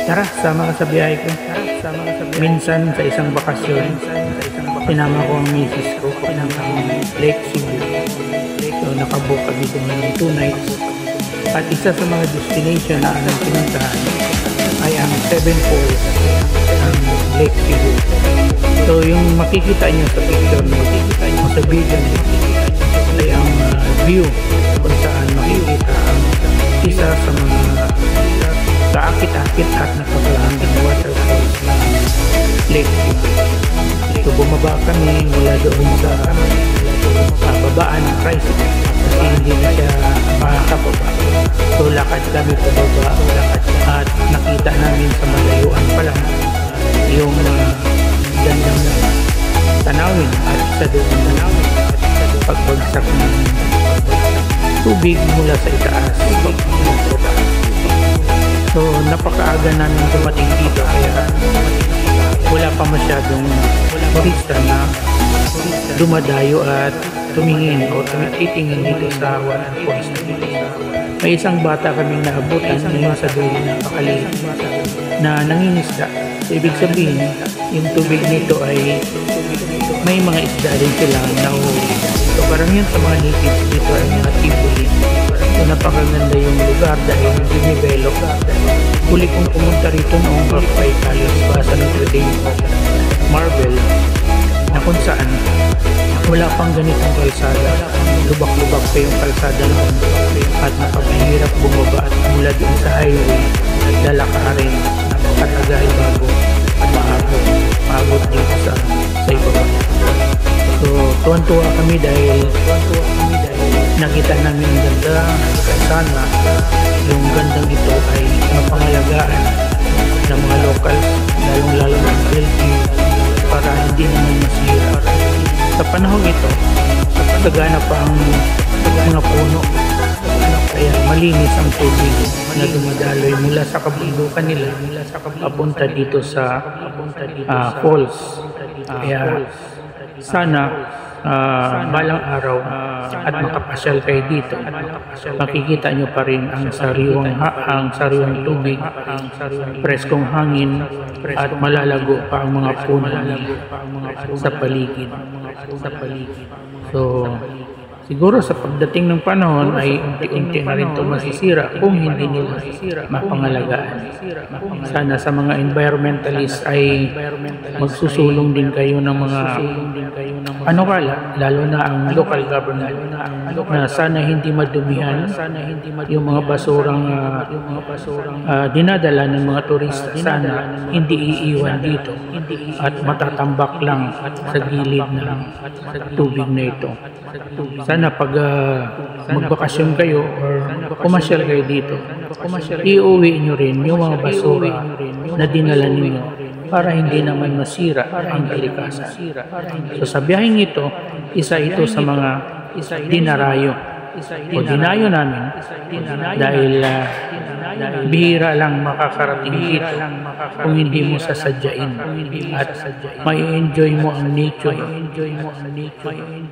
Tara, sama ka sa biyahe ko. Minsan sa isang bakasyon, sinama ko ang misis ko ng Lake Cebu. So nakabook kami doon ng 2 nights. At isa sa mga destination na aming pinuntahan ay ang 7 Falls ng Lake Cebu. So yung makikita nyo sa picture, makikita nyo sa video nyo, ay ang view kung saan makikita ang isa sa mga kaakit-akit at nakakalanding waterfalls ng Lake Cebu. So bumaba kami mula doon sa babaan ng tricycle kasi hindi na siya makakababa. So lakad kami pababa at nakita namin sa malayuan pa lang yung gandang tanawin at isa doon tanawin pagbagsak ng tubig mula sa itaas. So napakaaga namin dumating dito kaya wala pa masyadong turista na dumadayo at tumingin o tumitingin dito sa waterfalls na dito. May isang bata kaming naabutan ngayon sa dulo ng pakaliit na nangingisda. So, ibig sabihin, yung tubig nito ay may mga isda rin silang nahuhuli. So karamihan sa mga natives dito ay mga tibuli. So napakaganda yung lugar dahil dinivelop. Huli kong pumunta rito noong Rockpay Palace basa ng Trading Marvel na kung saan wala pang ganitong kalsada. Lubak-lubak pa yung kalsada noon at napakahirap bumaba at mula doon sa highway lalakarin napakatagal bago at maabot dito sa ibaba. So tuwan-tuwa kami dahil nakita namin ang ganda. Sana yung gandang ito ay mapangalagaan ng mga locals, lalong-lalo ng LGU para hindi naman masira. Sa panahon ito, sagana pa ang mga puno kaya malinis ang tubig na dumadaloy mula sa kabundukan nila papunta dito sa falls. Kaya sana balang araw at makapasyal kayo dito, makikita nyo pa rin ang sariwang tubig, preskong hangin at malalago pa ang mga puno sa paligid. So siguro sa pagdating ng panahon ay unti-unti na rin ito masisira kung hindi nila mapangalagaan. Sana sa mga environmentalist ay magsusulong din kayo ng mga lalo na ang local government na sana hindi madumihan yung mga basurang dinadala ng mga turista. Sana hindi iiwan dito at matatambak lang sa gilid ng tubig na ito. Sana pag magbakasyon kayo or pumasyal kayo dito, iuwi nyo rin yung mga basura na dinala ninyo para hindi naman masira ang kalikasan. So sa biyaheng ito, isa ito sa mga dinarayo o dinayo namin dahil bihira lang makakarating dito kung hindi mo sasadyain at may enjoy mo ang nature.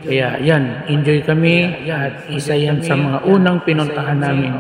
Kaya yan, enjoy kami at isa yan sa mga unang pinuntahan namin.